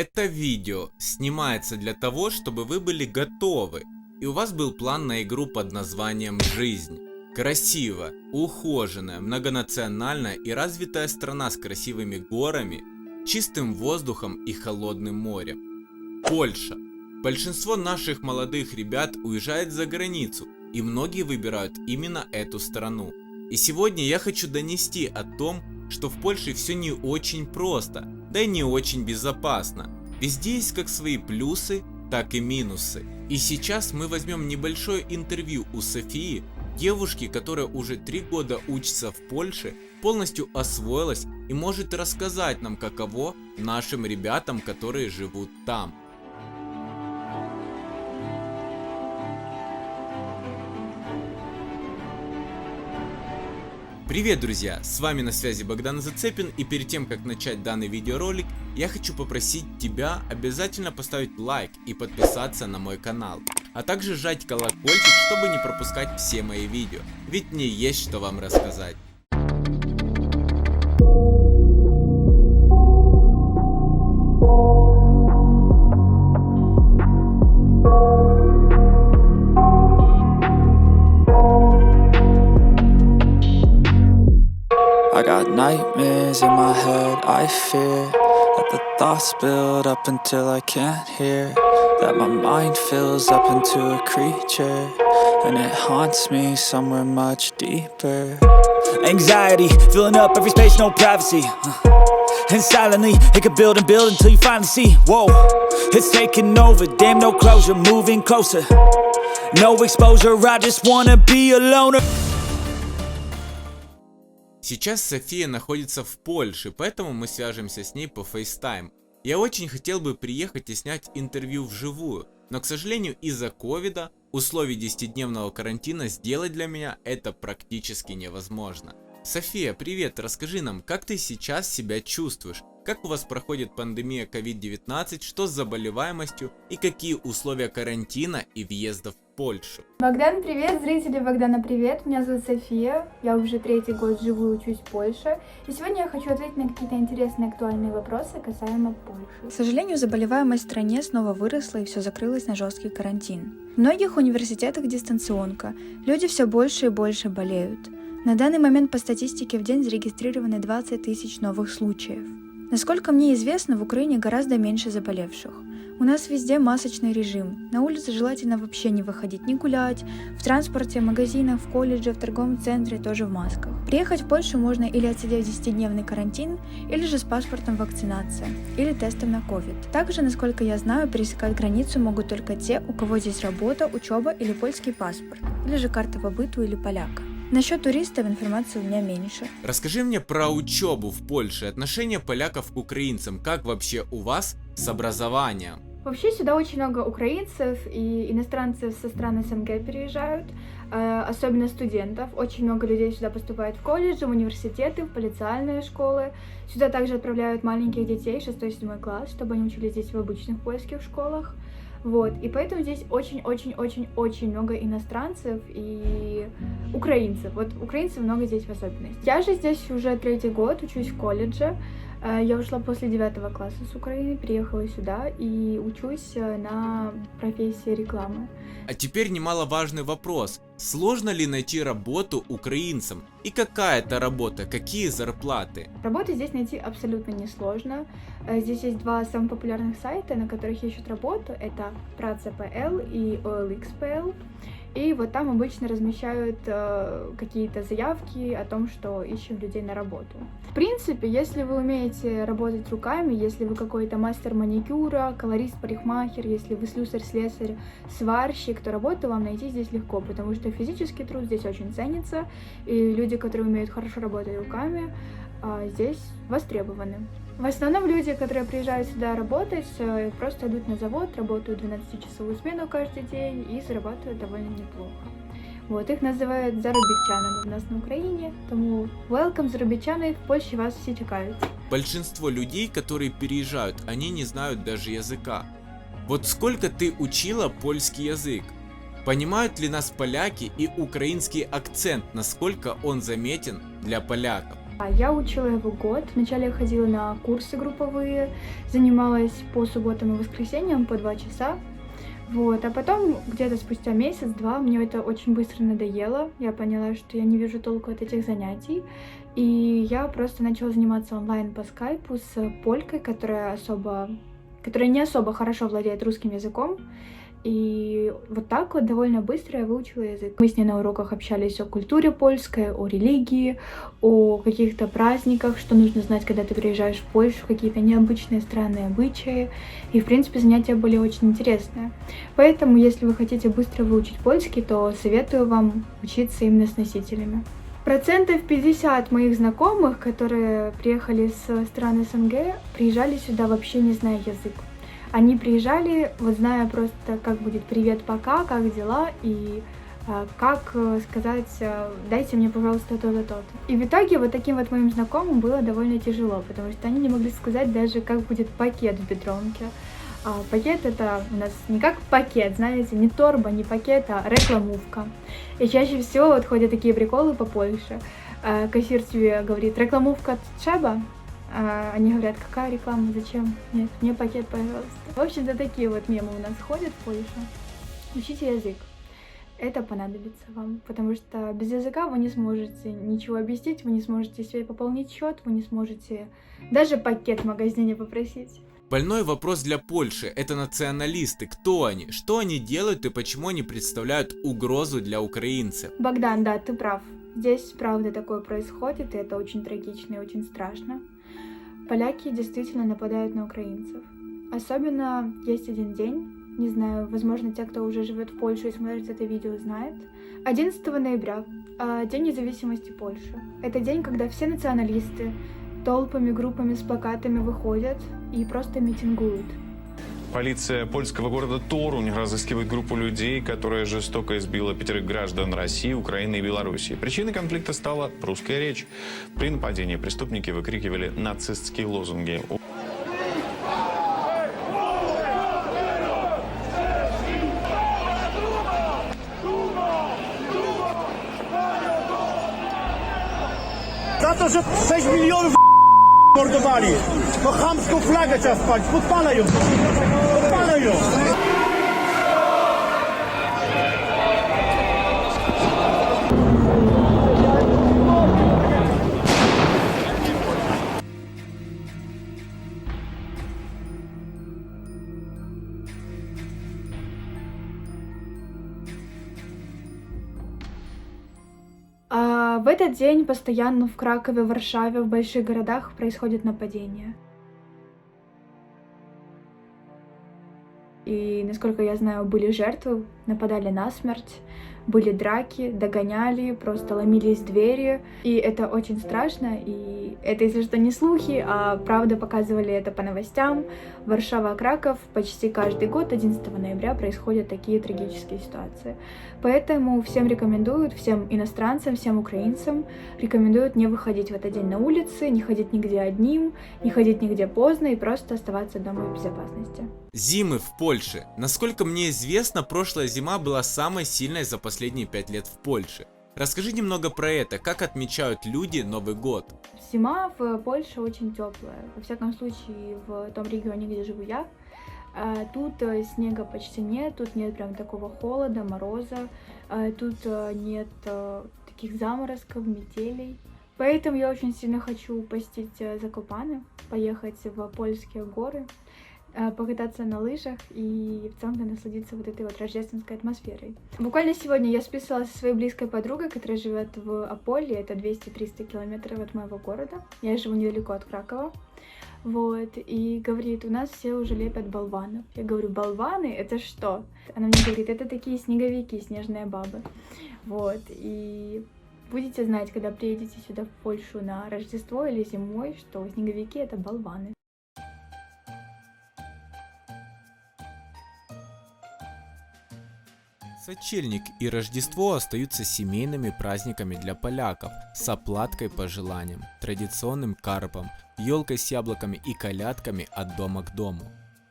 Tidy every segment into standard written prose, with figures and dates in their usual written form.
Это видео снимается для того, чтобы вы были готовы, и у вас был план на игру под названием «Жизнь». Красивая, ухоженная, многонациональная и развитая страна с красивыми горами, чистым воздухом и холодным морем. Польша. Большинство наших молодых ребят уезжает за границу, и многие выбирают именно эту страну. И сегодня я хочу донести о том, что в Польше все не очень просто, да и не очень безопасно. Везде есть как свои плюсы, так и минусы. И сейчас мы возьмем небольшое интервью у Софии, девушки, которая уже 3 года учится в Польше, полностью освоилась и может рассказать нам, каково нашим ребятам, которые живут там. Привет, друзья! С вами на связи Богдан Зацепин, и перед тем, как начать данный видеоролик, я хочу попросить тебя обязательно поставить лайк и подписаться на мой канал, а также жать колокольчик, чтобы не пропускать все мои видео, ведь мне есть что вам рассказать. I got nightmares in my head, I fear that the thoughts build up until I can't hear, that my mind fills up into a creature, and it haunts me somewhere much deeper. Anxiety, filling up every space, no privacy, and silently, it could build and build until you finally see, whoa, it's taking over, damn no closure, moving closer, no exposure, I just wanna be a loner. Сейчас София находится в Польше, поэтому мы свяжемся с ней по FaceTime. Я очень хотел бы приехать и снять интервью вживую, но, к сожалению, из-за ковида, условий 10-дневного карантина, сделать для меня это практически невозможно. София, привет, расскажи нам, как ты сейчас себя чувствуешь? Как у вас проходит пандемия COVID-19, что с заболеваемостью и какие условия карантина и въезда в Польшу? Богдан, привет! Зрители Богдана, привет! Меня зовут София, я уже 3-й год живу и учусь в Польше. И сегодня я хочу ответить на какие-то интересные актуальные вопросы касаемо Польши. К сожалению, заболеваемость в стране снова выросла и все закрылось на жесткий карантин. В многих университетах дистанционка, люди все больше и больше болеют. На данный момент по статистике в день зарегистрированы 20 тысяч новых случаев. Насколько мне известно, в Украине гораздо меньше заболевших. У нас везде масочный режим. На улице желательно вообще не выходить, не гулять. В транспорте, в магазинах, в колледже, в торговом центре тоже в масках. Приехать в Польшу можно или отсидев 10-дневный карантин, или же с паспортом вакцинация, или тестом на COVID. Также, насколько я знаю, пересекать границу могут только те, у кого здесь работа, учеба или польский паспорт, или же карта побыту или поляка. Насчет туристов информации у меня меньше. Расскажи мне про учебу в Польше, отношение поляков к украинцам, как вообще у вас с образованием? Вообще сюда очень много украинцев и иностранцев со стран СНГ переезжают, особенно студентов. Очень много людей сюда поступает в колледжи, в университеты, в полициальные школы. Сюда также отправляют маленьких детей, 6-7 класс, чтобы они учились здесь в обычных польских школах. Вот, и поэтому здесь очень-очень-очень-очень много иностранцев и украинцев. Вот украинцев много здесь в особенности. Я же здесь уже 3-й год, учусь в колледже. Я ушла после 9 класса с Украины, приехала сюда и учусь на профессии рекламы. А теперь немаловажный вопрос. Сложно ли найти работу украинцам? И какая это работа? Какие зарплаты? Работу здесь найти абсолютно несложно. Здесь есть 2 самых популярных сайта, на которых ищут работу. Это Praca.pl и OLX.pl. И вот там обычно размещают какие-то заявки о том, что ищем людей на работу. В принципе, если вы умеете работать руками, если вы какой-то мастер маникюра, колорист, парикмахер, если вы слюсарь, слесарь, сварщик, то работу вам найти здесь легко, потому что физический труд здесь очень ценится, и люди, которые умеют хорошо работать руками, здесь востребованы. В основном люди, которые приезжают сюда работать, просто идут на завод, работают 12-часовую смену каждый день и зарабатывают довольно неплохо. Вот, их называют заробітчанами у нас на Украине, тому welcome, заробітчани, в Польше вас все чекают. Большинство людей, которые переезжают, они не знают даже языка. Вот сколько ты учила польский язык? Понимают ли нас поляки и украинский акцент, насколько он заметен для поляков? Я учила его год. Вначале я ходила на курсы групповые, занималась по субботам и воскресеньям по 2 часа. Вот, а потом, где-то спустя месяц-два, мне это очень быстро надоело. Я поняла, что я не вижу толку от этих занятий. И я просто начала заниматься онлайн по скайпу с полькой, которая не особо хорошо владеет русским языком. И вот так вот довольно быстро я выучила язык. Мы с ней на уроках общались о культуре польской, о религии, о каких-то праздниках, что нужно знать, когда ты приезжаешь в Польшу, какие-то необычные странные обычаи. И, в принципе, занятия были очень интересные. Поэтому, если вы хотите быстро выучить польский, то советую вам учиться именно с носителями. 50% моих знакомых, которые приехали с стран СНГ, приезжали сюда вообще не зная язык. Они приезжали, вот зная просто, как будет привет, пока, как дела, и как сказать, дайте мне, пожалуйста, то-то, то-то. И в итоге вот таким вот моим знакомым было довольно тяжело, потому что они не могли сказать даже, как будет пакет в Бедронке. Пакет это у нас не как пакет, знаете, не торба, не пакет, а рекламовка. И чаще всего вот ходят такие приколы по Польше. Кассир тебе говорит, рекламовка треба? Они говорят, какая реклама, зачем? Нет, мне пакет, пожалуйста. В общем-то, такие вот мемы у нас ходят в Польше. Учите язык. Это понадобится вам, потому что без языка вы не сможете ничего объяснить, вы не сможете себе пополнить счет, вы не сможете даже пакет в магазине попросить. Больной вопрос для Польши – это националисты. Кто они? Что они делают и почему они представляют угрозу для украинцев? Богдан, да, ты прав. Здесь правда такое происходит, и это очень трагично и очень страшно. Поляки действительно нападают на украинцев. Особенно есть один день, не знаю, возможно, те, кто уже живет в Польше и смотрит это видео, знают. 11 ноября, День независимости Польши. Это день, когда все националисты толпами, группами с плакатами выходят и просто митингуют. Полиция польского города Торунь разыскивает группу людей, которая жестоко избила 5 граждан России, Украины и Белоруссии. Причиной конфликта стала русская речь. При нападении преступники выкрикивали нацистские лозунги. За to, że 6 milionów mordowali. No chamską flagę trzeba spalić. Podpalaj ją. Podpalaj ją. В этот день постоянно в Кракове, Варшаве, в больших городах происходят нападения. И, насколько я знаю, были жертвы, нападали насмерть, были драки, догоняли, просто ломились в двери. И это очень страшно, и это, если что, не слухи, а правда показывали это по новостям. Варшава, Краков, почти каждый год 11 ноября происходят такие трагические ситуации. Поэтому всем рекомендуют, всем иностранцам, всем украинцам рекомендуют не выходить в этот день на улицы, не ходить нигде одним, не ходить нигде поздно и просто оставаться дома в безопасности. Зимы в Польше. Насколько мне известно, прошлая зима была самой сильной за последние 5 лет в Польше. Расскажи немного про это, как отмечают люди Новый год. Зима в Польше очень теплая, во всяком случае в том регионе, где живу я. Тут снега почти нет, тут нет прям такого холода, мороза, тут нет таких заморозков, метелей. Поэтому я очень сильно хочу посетить Закопаны, поехать в польские горы, покататься на лыжах и в целом насладиться вот этой вот рождественской атмосферой. Буквально сегодня я списывалась со своей близкой подругой, которая живет в Ополе, это 200-300 километров от моего города. Я живу недалеко от Кракова. Вот, и говорит, у нас все уже лепят болванов. Я говорю, болваны, это что? Она мне говорит, это такие снеговики, снежные бабы. Вот, и будете знать, когда приедете сюда в Польшу на Рождество или зимой, что снеговики это болваны. Сочельник и Рождество остаются семейными праздниками для поляков с оплаткой по желаниям, традиционным карпом, елкой с яблоками и колядками от дома к дому.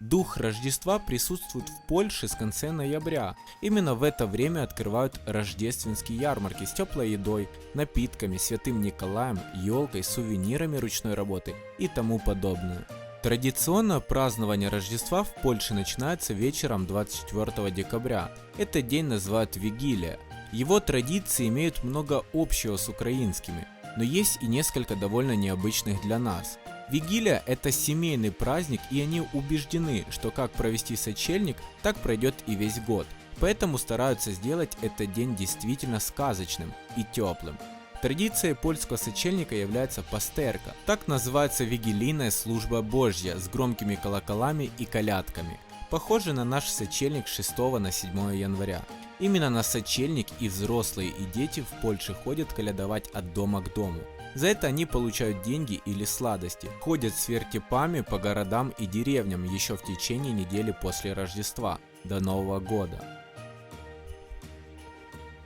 Дух Рождества присутствует в Польше с конца ноября. Именно в это время открывают рождественские ярмарки с теплой едой, напитками, Святым Николаем, елкой, сувенирами ручной работы и тому подобное. Традиционное празднование Рождества в Польше начинается вечером 24 декабря. Этот день называют Вигилия. Его традиции имеют много общего с украинскими, но есть и несколько довольно необычных для нас. Вигилия – это семейный праздник, и они убеждены, что как провести сочельник, так пройдет и весь год. Поэтому стараются сделать этот день действительно сказочным и теплым. Традицией польского сочельника является пастерка. Так называется вигилийная служба Божья с громкими колоколами и колядками. Похоже на наш сочельник с 6 на 7 января. Именно на сочельник и взрослые, и дети в Польше ходят колядовать от дома к дому. За это они получают деньги или сладости, ходят с вертепами по городам и деревням еще в течение недели после Рождества, до Нового года.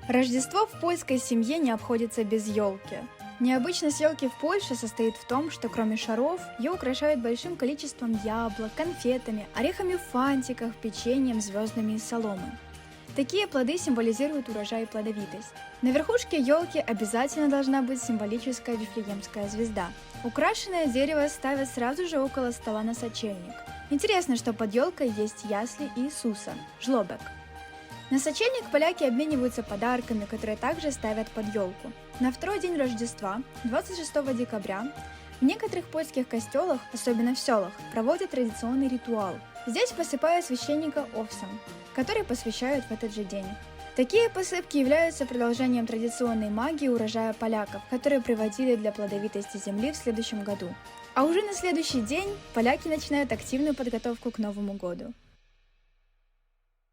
Рождество в польской семье не обходится без елки. Необычность елки в Польше состоит в том, что кроме шаров, ее украшают большим количеством яблок, конфетами, орехами в фантиках, печеньем, звездами из соломы. Такие плоды символизируют урожай и плодовитость. На верхушке елки обязательно должна быть символическая вифлеемская звезда. Украшенное дерево ставят сразу же около стола на сочельник. Интересно, что под елкой есть ясли Иисуса, жлобек. На сочельник поляки обмениваются подарками, которые также ставят под елку. На второй день Рождества, 26 декабря, в некоторых польских костелах, особенно в селах, проводят традиционный ритуал. Здесь посыпают священника овсом, который посвящают в этот же день. Такие посыпки являются продолжением традиционной магии урожая поляков, которые приводили для плодовитости земли в следующем году. А уже на следующий день поляки начинают активную подготовку к Новому году.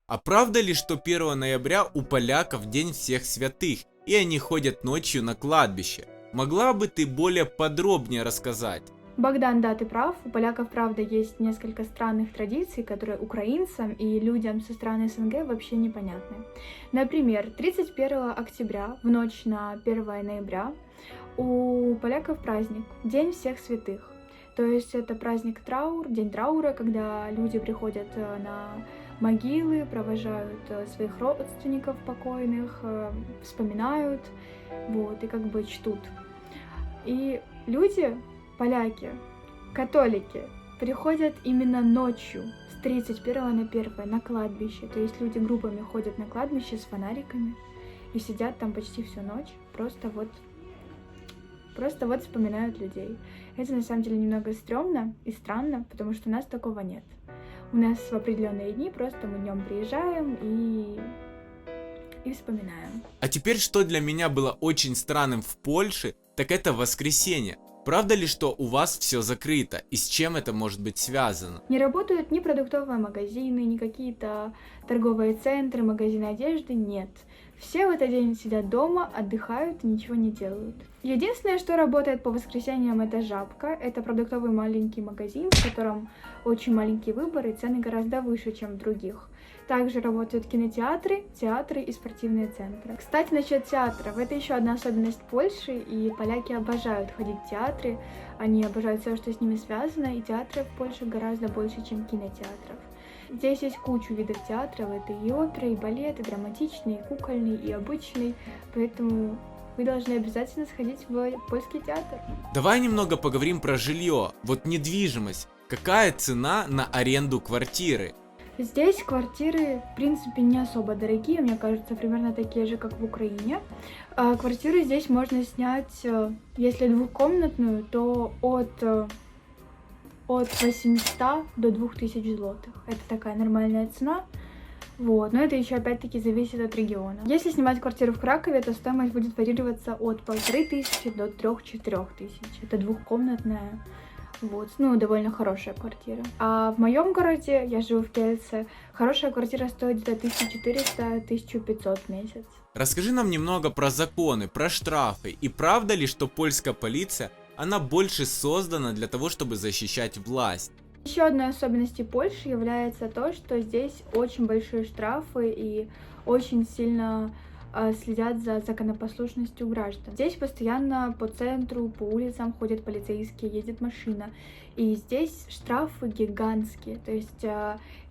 А правда ли, что 1 ноября у поляков День всех святых, и они ходят ночью на кладбище? Могла бы ты более подробнее рассказать? Богдан, да, ты прав. У поляков, правда, есть несколько странных традиций, которые украинцам и людям со стран СНГ вообще непонятны. Например, 31 октября, в ночь на 1 ноября, у поляков праздник – День всех святых. То есть это праздник день траура, когда люди приходят на могилы, провожают своих родственников покойных, вспоминают, вот, и как бы чтут. И люди, поляки, католики, приходят именно ночью, с 31 на 1 на кладбище. То есть люди группами ходят на кладбище с фонариками и сидят там почти всю ночь, просто вот вспоминают людей. Это на самом деле немного стрёмно и странно, потому что у нас такого нет. У нас в определенные дни просто мы днем приезжаем и вспоминаем. А теперь, что для меня было очень странным в Польше, так это воскресенье. Правда ли, что у вас все закрыто, и с чем это может быть связано? Не работают ни продуктовые магазины, ни какие-то торговые центры, магазины одежды, нет. Все в этот день сидят дома, отдыхают и ничего не делают. Единственное, что работает по воскресеньям, это Жабка. Это продуктовый маленький магазин, в котором очень маленький выбор и цены гораздо выше, чем в других. Также работают кинотеатры, театры и спортивные центры. Кстати, насчет театров. Это еще одна особенность Польши, и поляки обожают ходить в театры. Они обожают все, что с ними связано, и театров в Польше гораздо больше, чем кинотеатров. Здесь есть кучу видов театров, это и опера, и балет, и драматичный, и кукольный, и обычный, поэтому вы должны обязательно сходить в польский театр. Давай немного поговорим про жилье, вот недвижимость. Какая цена на аренду квартиры? Здесь квартиры, в принципе, не особо дорогие, мне кажется, примерно такие же, как в Украине. Квартиры здесь можно снять, если двухкомнатную, то от 800 до 2000 злотых. Это такая нормальная цена. Вот. Но это еще опять-таки зависит от региона. Если снимать квартиру в Кракове, то стоимость будет варьироваться от 1500 до 3-4 тысяч. Это двухкомнатная, вот, довольно хорошая квартира. А в моем городе, я живу в Кельце, хорошая квартира стоит где-то 1400-1500 в месяц. Расскажи нам немного про законы, про штрафы. И правда ли, что польская полиция, она больше создана для того, чтобы защищать власть? Еще одной особенностью Польши является то, что здесь очень большие штрафы и очень сильно следят за законопослушностью граждан. Здесь постоянно по центру, по улицам ходят полицейские, едет машина. И здесь штрафы гигантские. То есть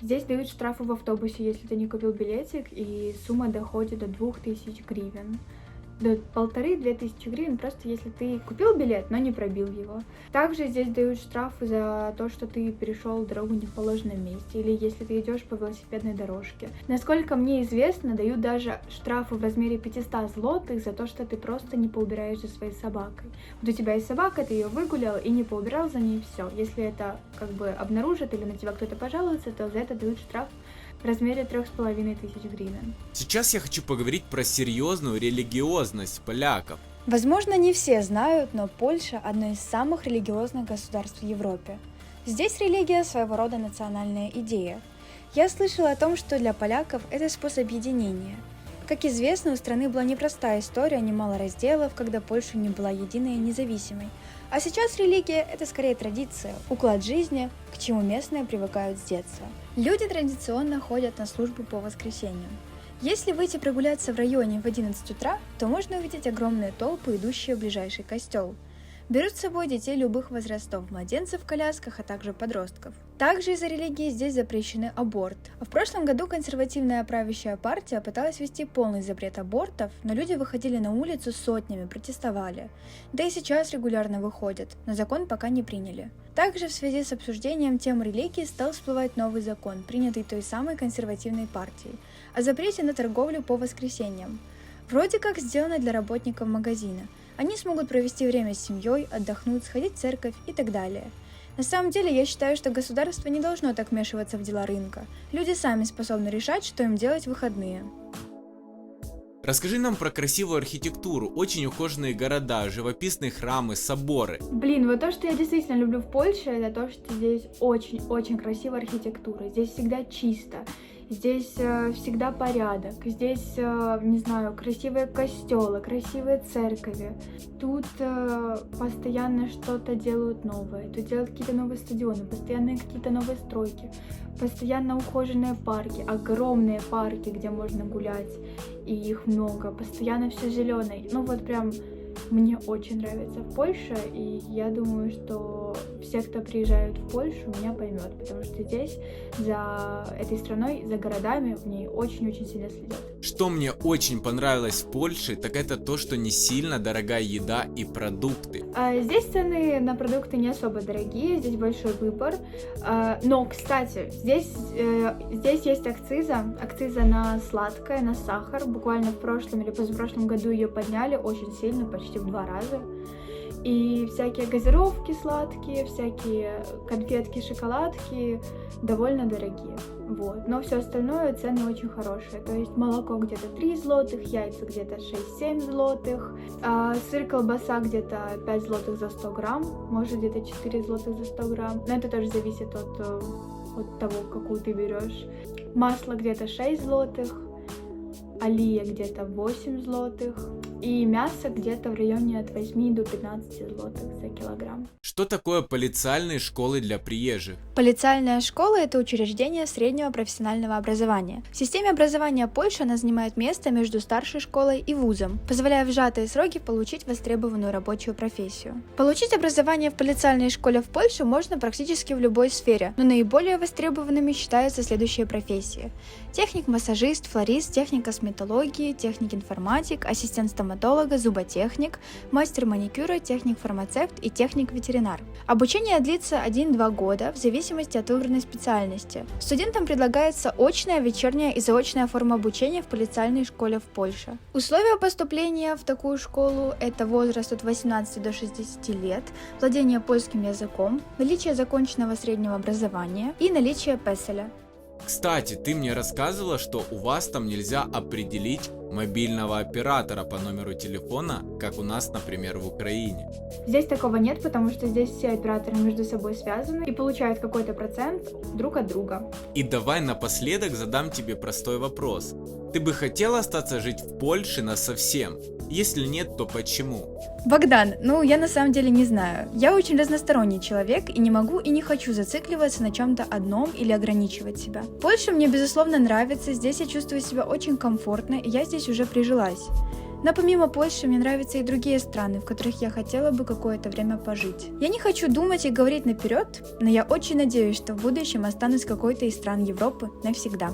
здесь дают штрафы в автобусе, если ты не купил билетик, и сумма доходит до 2000 гривен. До 1500-2000 гривен, просто если ты купил билет, но не пробил его. Также здесь дают штрафы за то, что ты перешел дорогу не в положенном месте, или если ты идешь по велосипедной дорожке. Насколько мне известно, дают даже штрафы в размере 500 злотых за то, что ты просто не поубираешь за своей собакой. Вот у тебя есть собака, ты ее выгулял и не поубирал за ней, все. Если это как бы обнаружат или на тебя кто-то пожалуется, то за это дают штраф в размере 3500 гривен. Сейчас я хочу поговорить про серьезную религиозность поляков. Возможно, не все знают, но Польша – одно из самых религиозных государств в Европе. Здесь религия – своего рода национальная идея. Я слышала о том, что для поляков это способ единения. Как известно, у страны была непростая история, немало разделов, когда Польша не была единой и независимой. А сейчас религия – это скорее традиция, уклад жизни, к чему местные привыкают с детства. Люди традиционно ходят на службу по воскресеньям. Если выйти прогуляться в районе в 11 утра, то можно увидеть огромные толпы, идущие в ближайший костел. Берут с собой детей любых возрастов, младенцев в колясках, а также подростков. Также из-за религии здесь запрещены аборт. А в прошлом году консервативная правящая партия пыталась ввести полный запрет абортов, но люди выходили на улицу сотнями, протестовали. Да и сейчас регулярно выходят, но закон пока не приняли. Также в связи с обсуждением темы религии стал всплывать новый закон, принятый той самой консервативной партией, о запрете на торговлю по воскресеньям. Вроде как сделано для работников магазина. Они смогут провести время с семьей, отдохнуть, сходить в церковь и так далее. На самом деле, я считаю, что государство не должно так вмешиваться в дела рынка. Люди сами способны решать, что им делать в выходные. Расскажи нам про красивую архитектуру, очень ухоженные города, живописные храмы, соборы. Блин, вот то, что я действительно люблю в Польше, это то, что здесь очень-очень красивая архитектура. Здесь всегда чисто. Здесь всегда порядок, здесь, не знаю, красивые костелы, красивые церкви. Тут постоянно что-то делают новое, тут делают какие-то новые стадионы, постоянно какие-то новые стройки, постоянно ухоженные парки, огромные парки, где можно гулять, и их много, постоянно все зеленое. Ну вот прям мне очень нравится в Польше, и я думаю, что все, кто приезжают в Польшу, меня поймет, потому что здесь за этой страной, за городами в ней очень-очень сильно следят. Что мне очень понравилось в Польше, так это то, что не сильно дорогая еда и продукты. Здесь цены на продукты не особо дорогие, здесь большой выбор. Но, кстати, здесь есть акциза на сладкое, на сахар. Буквально в прошлом или позапрошлом году ее подняли очень сильно, почти в 2 раза. И всякие газировки сладкие, всякие конфетки, шоколадки довольно дорогие. Вот. Но все остальное цены очень хорошие. То есть молоко где-то 3 злотых, яйца где-то 6-7 злотых, сыр, колбаса где-то 5 злотых за 100 грамм, может где-то 4 злотых за 100 грамм. Но это тоже зависит от того, какую ты берешь. Масло где-то 6 злотых, олия где-то 8 злотых. И мясо где-то в районе от 8 до 15 злотых за килограмм. Что такое полициальные школы для приезжих? Полициальная школа – это учреждение среднего профессионального образования. В системе образования Польши она занимает место между старшей школой и вузом, позволяя в сжатые сроки получить востребованную рабочую профессию. Получить образование в полициальной школе в Польше можно практически в любой сфере, но наиболее востребованными считаются следующие профессии: техник-массажист, флорист, техник косметологии, техник-информатик, ассистент стоматолога, зуботехник, мастер маникюра, техник-фармацевт и техник-ветеринар. Обучение длится 1-2 года в зависимости от выбранной специальности. Студентам предлагается очная, вечерняя и заочная форма обучения в полициальной школе в Польше. Условия поступления в такую школу – это возраст от 18 до 60 лет, владение польским языком, наличие законченного среднего образования и наличие песеля. Кстати, ты мне рассказывала, что у вас там нельзя определить мобильного оператора по номеру телефона, как у нас, например, в Украине. Здесь такого нет, потому что здесь все операторы между собой связаны и получают какой-то процент друг от друга. И давай напоследок задам тебе простой вопрос. Ты бы хотела остаться жить в Польше насовсем? Если нет, то почему? Богдан, я на самом деле не знаю. Я очень разносторонний человек и не могу и не хочу зацикливаться на чем-то одном или ограничивать себя. Польша мне безусловно нравится, здесь я чувствую себя очень комфортно, и я здесь уже прижилась. Но помимо Польши мне нравятся и другие страны, в которых я хотела бы какое-то время пожить. Я не хочу думать и говорить наперед, но я очень надеюсь, что в будущем останусь в какой-то из стран Европы навсегда.